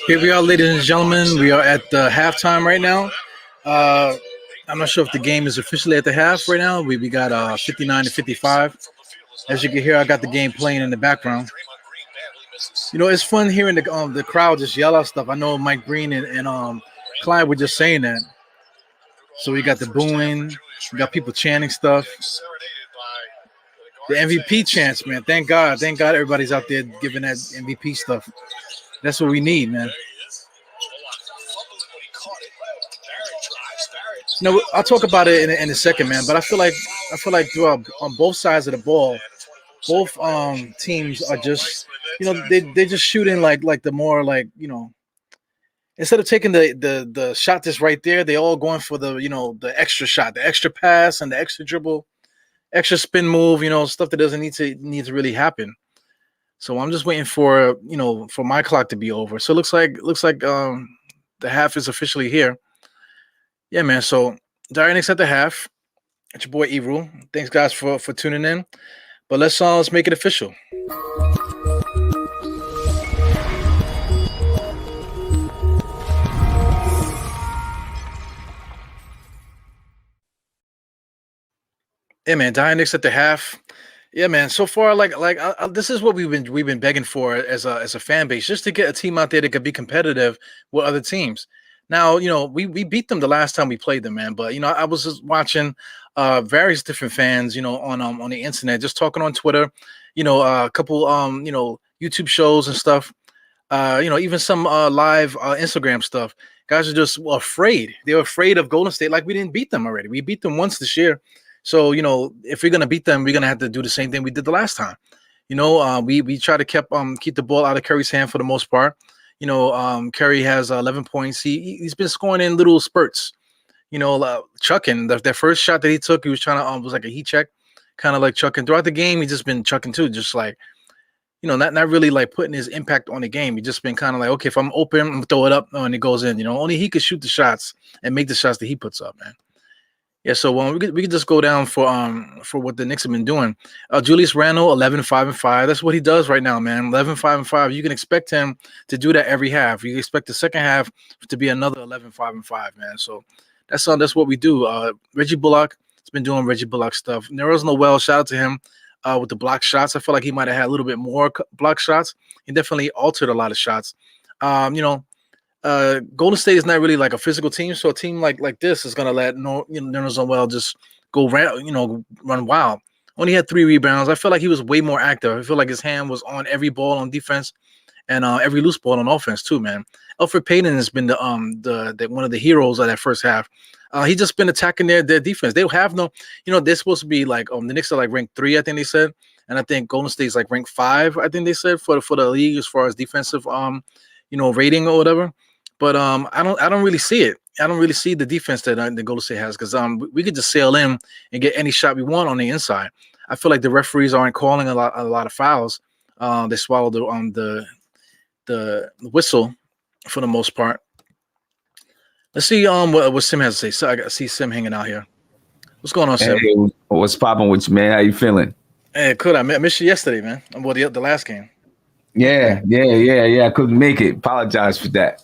Here we are, ladies and gentlemen. We are at the halftime right now. Uh, I'm not sure if the game is officially at the half right now. We got 59 to 55. As you can hear, I got the game playing in the background. You know, it's fun hearing the crowd just yell out stuff. I know Mike Green and Clyde were just saying that. So we got the booing, we got people chanting stuff. The MVP chants, man. Thank God everybody's out there giving that MVP stuff. That's what we need, man. No, I'll talk about it in a second, man. But I feel like throughout on both sides of the ball, both teams are just, they're just shooting like the more like, instead of taking the shot that's right there, they all going for the extra shot, the extra pass, and the extra dribble, extra spin move, stuff that doesn't need to really happen. So I'm just waiting for for my clock to be over. So it looks like the half is officially here. Yeah, man. So Diehardknicks at the half. It's your boy Ebru. Thanks guys for tuning in. But let's make it official. Yeah, man. Diehardknicks at the half. Yeah, man. So far, this is what we've been begging for as a fan base, just to get a team out there that could be competitive with other teams. Now, we beat them the last time we played them, man. But I was just watching various different fans, on the internet, just talking on Twitter, a couple YouTube shows and stuff, even some live Instagram stuff. Guys are just afraid. They're afraid of Golden State, like we didn't beat them already. We beat them once this year. So, if we're gonna beat them, we're gonna have to do the same thing we did the last time. We try to keep the ball out of Curry's hand for the most part. Curry has 11 points. He's been scoring in little spurts. Chucking that first shot that he took, he was trying to was like a heat check, kind of like chucking throughout the game. He's just been chucking too, just like not really like putting his impact on the game. He's just been kind of like, okay, if I'm open, I'm gonna throw it up, and it goes in. Only he could shoot the shots and make the shots that he puts up, man. Yeah, so we could just go down for what the Knicks have been doing. Julius Randle, 11-5-5. That's what he does right now, man. 11-5-5. You can expect him to do that every half. You expect the second half to be another 11-5-5, man. So that's what we do. Reggie Bullock has been doing Reggie Bullock stuff. Nerlens Noel, shout out to him with the block shots. I feel like he might have had a little bit more block shots. He definitely altered a lot of shots. Golden State is not really like a physical team, so a team like this is gonna let Nerlens Noel just go run wild. Only had 3 rebounds. I feel like he was way more active. I feel like his hand was on every ball on defense and every loose ball on offense too, man. Elfrid Payton has been the one of the heroes of that first half. He just been attacking their defense. They have no, they're supposed to be like the Knicks are like ranked 3, I think they said, and I think Golden State's like ranked 5, I think they said for the league as far as defensive rating or whatever. But I don't really see it. I don't really see the defense that the Golden State has, because we could just sail in and get any shot we want on the inside. I feel like the referees aren't calling a lot of fouls. They swallowed the whistle for the most part. Let's see what Sim has to say. So I see Sim hanging out here. What's going on, Sim? Hey, what's popping with you, man? How you feeling? Hey, I missed you yesterday, man. Well, the last game. Yeah. I couldn't make it. Apologize for that.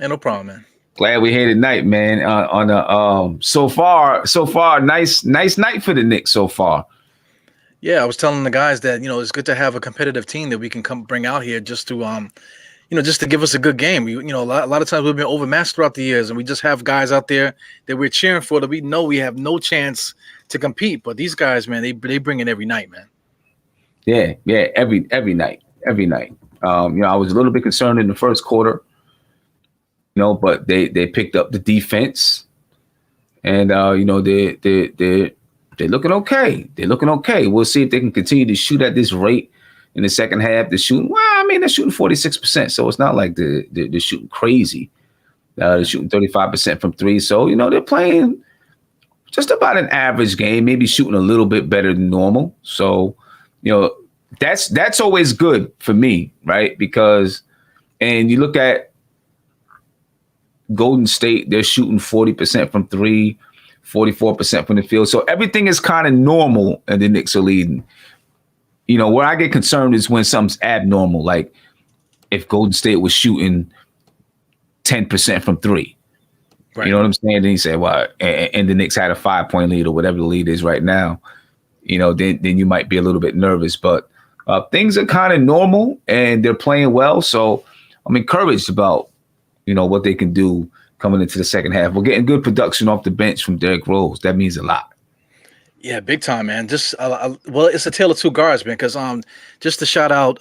Yeah, no problem, man. Glad we're here tonight, man. On a so far, nice night for the Knicks so far. Yeah, I was telling the guys that it's good to have a competitive team that we can come bring out here just to just to give us a good game. A lot of times we've been overmatched throughout the years, and we just have guys out there that we're cheering for that we know we have no chance to compete. But these guys, man, they bring it every night, man. Yeah, every night. I was a little bit concerned in the first quarter. But they picked up the defense, and they're looking okay. They're looking okay. We'll see if they can continue to shoot at this rate in the second half. They're shooting 46%, so it's not like they're shooting crazy. They're shooting 35% from 3, so they're playing just about an average game, maybe shooting a little bit better than normal. So that's always good for me, right? Because and you look at Golden State, they're shooting 40% from 3, 44% from the field. So everything is kind of normal, and the Knicks are leading. Where I get concerned is when something's abnormal, like if Golden State was shooting 10% from three. Right. You know what I'm saying? Then you say, well, and the Knicks had a 5-point lead or whatever the lead is right now. Then you might be a little bit nervous, but things are kind of normal and they're playing well. So I'm encouraged about, what they can do coming into the second half. We're getting good production off the bench from Derrick Rose. That means a lot. Yeah, big time, man. Just well, it's a tale of two guards, man. Because just to shout out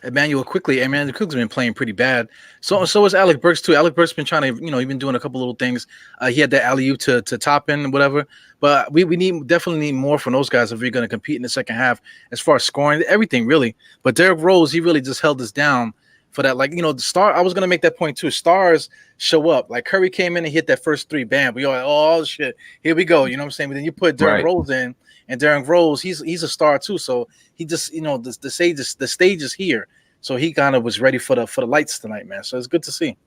Emmanuel quickly. Emmanuel quickly's been playing pretty bad. So is Alec Burks too. Alec Burks been trying to, he's been doing a couple little things. He had that alley-oop to top in and whatever. But we definitely need more from those guys if we're going to compete in the second half as far as scoring, everything really. But Derrick Rose, he really just held us down for that. Like, the star. I was going to make that point too. Stars show up. Like Curry came in and hit that first three. Bam. We all like, oh shit, here we go. You know what I'm saying? But then you put Derrick Rose in, and Derrick Rose, he's a star too. So he just, the stage is here. So he kind of was ready for the lights tonight, man. So it's good to see.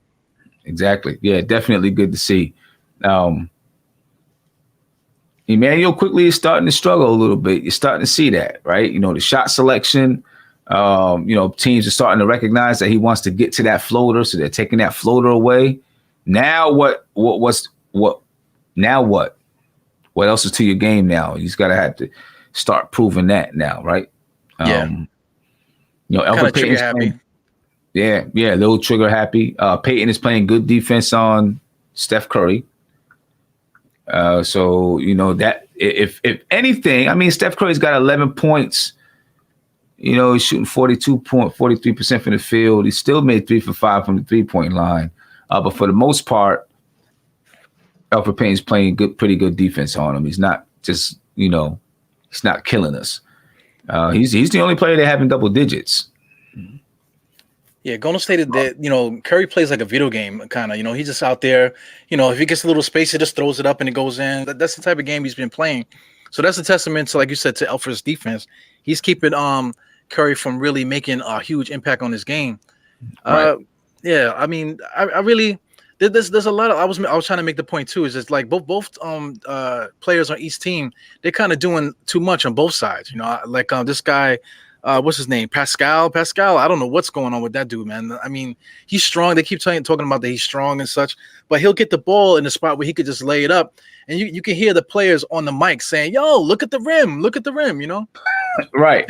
Exactly. Yeah, definitely good to see. Emmanuel quickly is starting to struggle a little bit. You're starting to see that, right? The shot selection. Teams are starting to recognize that he wants to get to that floater, so they're taking that floater away. Now what? Now what? What else is to your game now? He's got to have to start proving that now, right? Elfrid Payton's happy. Yeah, a little trigger happy. Payton is playing good defense on Steph Curry. So that if anything, I mean, Steph Curry's got 11 points. He's shooting 43% from the field. He still made 3 for 5 from the 3-point line. But for the most part, Elfrid Payton's playing pretty good defense on him. He's not just, he's not killing us. He's the only player that having double digits. Yeah, Golden State, that Curry plays like a video game, kind of. He's just out there. If he gets a little space, he just throws it up and it goes in. That's the type of game he's been playing. So that's a testament to, like you said, to Elfrid's defense. He's keeping Curry from really making a huge impact on his game. Right. Yeah, I mean, I really there's a lot of I was trying to make the point too. Is it's like both players on each team, they're kind of doing too much on both sides. Like this guy. What's his name? Pascal. I don't know what's going on with that dude, man. I mean, he's strong. They keep talking about that he's strong and such, but he'll get the ball in the spot where he could just lay it up, and you can hear the players on the mic saying, "Yo, look at the rim, Right,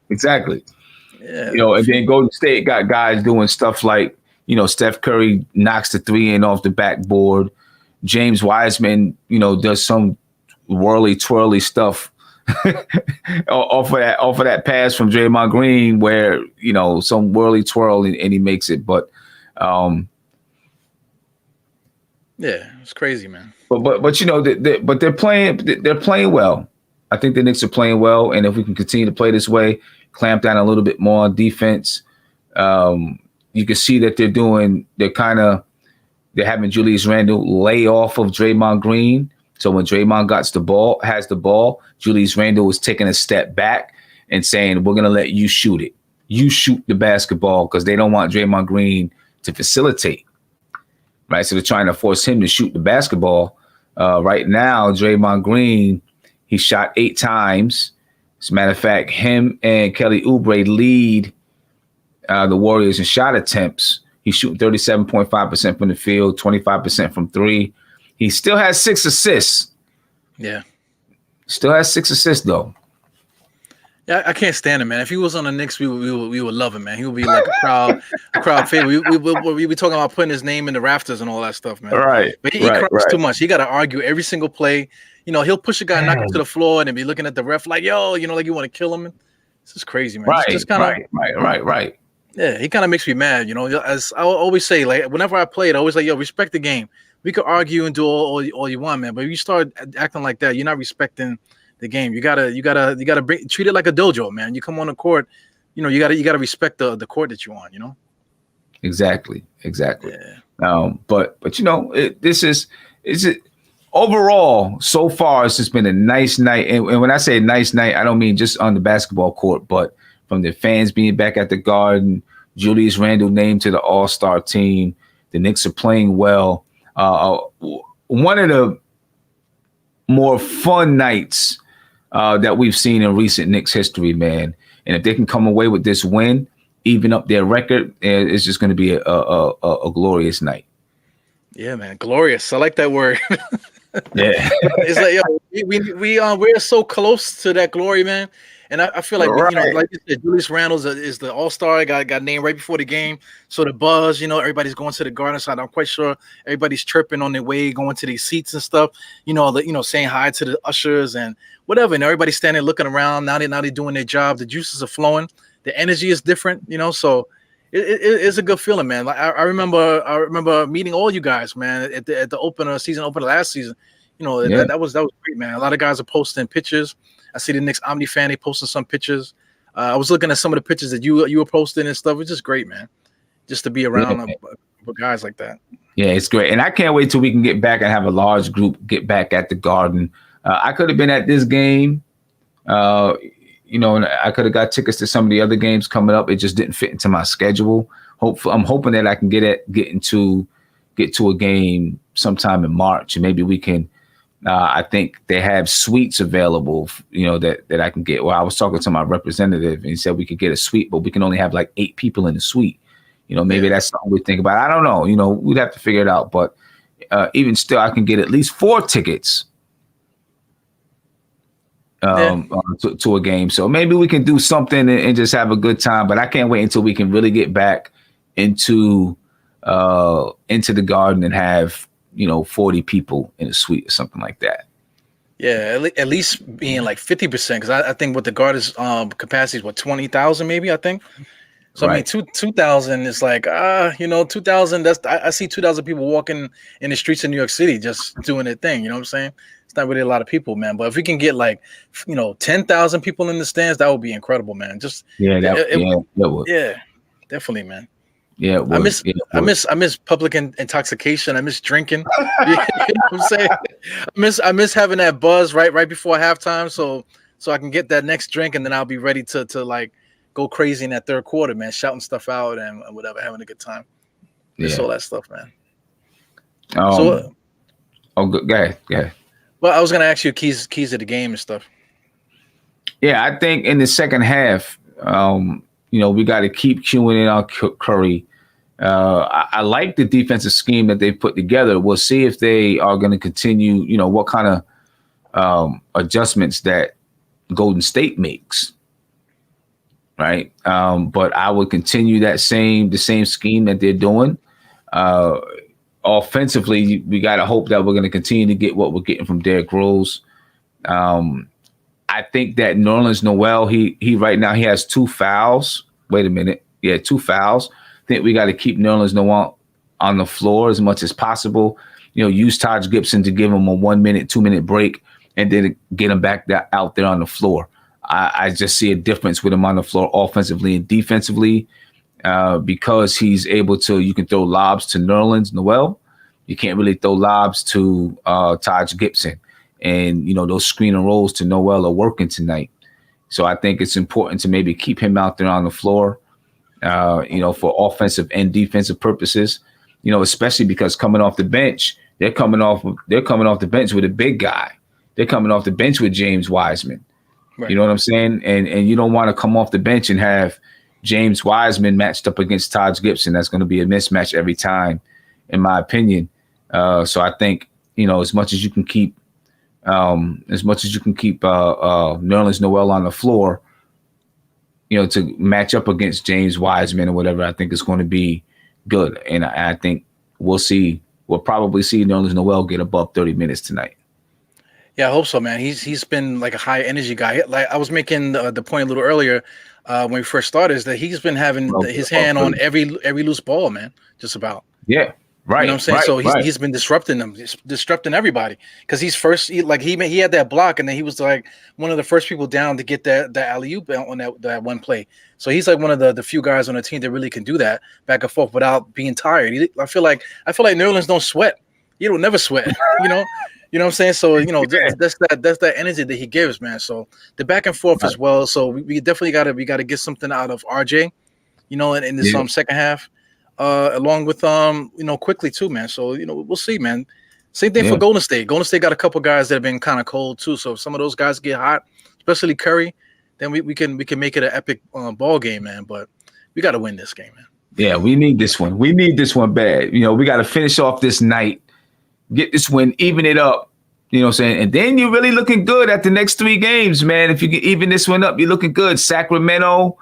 exactly. Yeah, and then Golden State got guys doing stuff like, Steph Curry knocks the 3 in off the backboard. James Wiseman, does some twirly stuff off of that pass from Draymond Green where some whirly twirl and he makes it. But yeah, it's crazy, man. But they're playing well. I think the Knicks are playing well, and if we can continue to play this way, clamp down a little bit more on defense, you can see that they're having Julius Randle lay off of Draymond Green. So when Draymond has the ball, Julius Randle was taking a step back and saying, we're going to let you shoot it. You shoot the basketball, because they don't want Draymond Green to facilitate. Right. So they're trying to force him to shoot the basketball. Right now, Draymond Green, he shot 8 times. As a matter of fact, him and Kelly Oubre lead the Warriors in shot attempts. He's shooting 37.5% from the field, 25% from 3. He still has 6 assists. Yeah. Still has 6 assists, though. Yeah, I can't stand him, man. If he was on the Knicks, we would love him, man. He would be like a crowd favorite. We be talking about putting his name in the rafters and all that stuff, man. Right. But he cries too much. He got to argue every single play. He'll push a guy, knock him to the floor, and then be looking at the ref like, yo, like you want to kill him. This is crazy, man. Right. Just Right. Yeah, he kind of makes me mad. As I always say, like whenever I play it, I always like, yo, respect the game. We could argue and do all you want, man. But if you start acting like that, you're not respecting the game. You gotta treat it like a dojo, man. You come on the court, you gotta respect the court that you're on. Exactly. Yeah. But this is overall so far. It's just been a nice night, and when I say nice night, I don't mean just on the basketball court, but from the fans being back at the Garden, Julius Randle named to the All-Star team. The Knicks are playing well. One of the more fun nights that we've seen in recent Knicks history, man. And if they can come away with this win, even up their record, it's just going to be a glorious night. Yeah, man, glorious. I like that word. Yeah. It's like, yo, we're so close to that glory, man. And I feel like Right. like you said, Julius Randle is the All Star. Got named right before the game. So the buzz, everybody's going to the Garden side. I'm quite sure everybody's chirping on their way, going to these seats and stuff. Saying hi to the ushers and whatever. And everybody's standing looking around. Now they're doing their job. The juices are flowing. The energy is different. So. It's a good feeling, man. Like I remember meeting all you guys, man, at the season opener last season. Yeah. That was great, man. A lot of guys are posting pictures. I see the Knicks Omni fan, they posting some pictures. I was looking at some of the pictures that you were posting and stuff. It's just great, man. Just to be around Yeah. with guys like that. Yeah, it's great. And I can't wait till we can get back and have a large group get back at the Garden. I could have been at this game. And I could have got tickets to some of the other games coming up. It just didn't fit into my schedule. I'm hoping that I can get to a game sometime in March, and maybe we can. I think they have suites available, that I can get. Well, I was talking to my representative, and he said we could get a suite, but we can only have like 8 people in the suite. Maybe that's something we think about. I don't know. We'd have to figure it out. But even still, I can get at least 4 tickets to a game. So maybe we can do something and just have a good time. But I can't wait until we can really get back into the Garden and have 40 people in a suite or something like that. Yeah, at least being like 50%, because I think what the Garden's capacity is 20,000 maybe, I think. So Right. I mean, 2,000 is like 2,000. I see 2,000 people walking in the streets of New York City just doing their thing. You know what I'm saying? It's not really a lot of people, man. But if we can get 10,000 people in the stands, that would be incredible, man. Just That would. yeah, definitely, man. Yeah, it would. I miss public intoxication. I miss drinking. You know what I'm saying? I miss having that buzz right before halftime, so I can get that next drink, and then I'll be ready to go crazy in that third quarter, man, shouting stuff out and whatever, having a good time. Just all that stuff, man. Go ahead. Well, I was gonna ask you keys to the game and stuff. Yeah, I think in the second half, we got to keep queuing in on Curry. I like the defensive scheme that they put together. We'll see if they are going to continue, what kind of adjustments that Golden State makes. Right. But I would continue the same scheme that they're doing. Offensively, we got to hope that we're going to continue to get what we're getting from Derrick Rose. I think that Nerlens Noel, he right now he has 2 fouls. Wait a minute. Yeah, 2 fouls. I think we got to keep Nerlens Noel on the floor as much as possible. Use Taj Gibson to give him a 1 minute, 2 minute break, and then get him back out there on the floor. I just see a difference with him on the floor offensively and defensively because he's able to. You can throw lobs to Nerlens Noel. You can't really throw lobs to Taj Gibson. And, those screen and rolls to Noel are working tonight. So I think it's important to maybe keep him out there on the floor, for offensive and defensive purposes, especially because coming off the bench, they're coming off the bench with a big guy. They're coming off the bench with James Wiseman. Right. You know what I'm saying? And you don't want to come off the bench and have James Wiseman matched up against Taj Gibson. That's going to be a mismatch every time, in my opinion. So I think, as much as you can keep Nerlens Noel on the floor, to match up against James Wiseman or whatever, I think it's going to be good. And I think we'll probably see Nerlens Noel get above 30 minutes tonight. Yeah, I hope so, man. He's been like a high energy guy. Like I was making the point a little earlier when we first started, is that he's been having his hand on every loose ball, man. Just about. Yeah, right. You know what I'm saying? Right, so he's been disrupting them, disrupting everybody. Because he had that block, and then he was like one of the first people down to get that alley-oop on that one play. So he's like one of the few guys on the team that really can do that back and forth without being tired. I feel like Nerlens don't sweat. He don't never sweat. You know what I'm saying? So, that's that energy that he gives, man. So the back and forth as well. So we definitely gotta get something out of RJ, in this second half, along with quickly too, man. So, we'll see, man. Same thing for Golden State. Golden State got a couple guys that have been kind of cold too. So if some of those guys get hot, especially Curry, then we can make it an epic ball game, man. But we gotta win this game, man. Yeah, we need this one. We need this one bad. You know, we got to finish off this night, get this win, even it up. You know what I'm saying? And then you're really looking good at the next 3 games, man. If you can even this one up, you're looking good. Sacramento,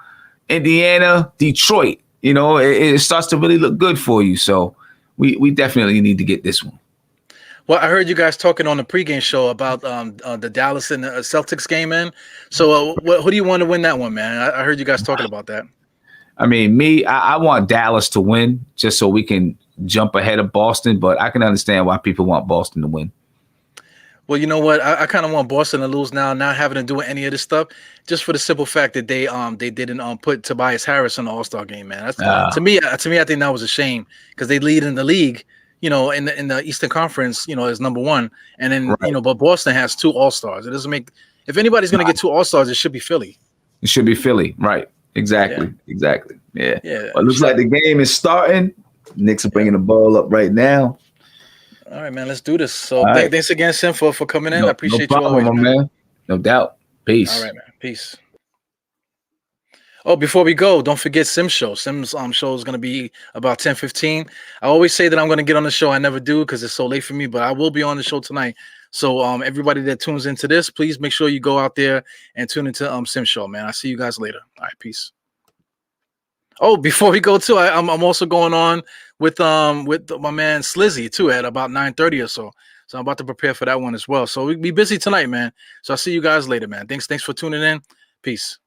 Indiana, Detroit. You know, it starts to really look good for you. So we definitely need to get this one. Well, I heard you guys talking on the pregame show about the Dallas and the Celtics game, man. So who do you want to win that one, man? I heard you guys talking about that. I mean, I want Dallas to win just so we can jump ahead of Boston, but I can understand why people want Boston to win. Well, you know what? I kind of want Boston to lose now, not having to do any of this stuff, just for the simple fact that they didn't put Tobias Harris in the All-Star game, man. That's to me, I think that was a shame because they lead in the league, you know, in the Eastern Conference, you know, is number 1, and then right. You know, but Boston has 2 All-Stars. It doesn't make if anybody's going to get 2 All-Stars, it should be Philly. It should be Philly, right? Exactly, exactly. Yeah. Well, it looks like the game is starting. Knicks are bringing the ball up right now. All right, man. Let's do this. So thanks again, Sim, for coming in. I appreciate you always, man. No doubt. Peace. All right, man. Peace. Oh, before we go, don't forget Sim's show. Sim's show is going to be about 10:15. I always say that I'm going to get on the show. I never do because it's so late for me, but I will be on the show tonight. So everybody that tunes into this, please make sure you go out there and tune into Sim's show, man. I'll see you guys later. All right, peace. Oh, before we go too, I'm also going on with my man Slizzy too at about 9:30 or so. So I'm about to prepare for that one as well. So we'll be busy tonight, man. So I'll see you guys later, man. Thanks for tuning in. Peace.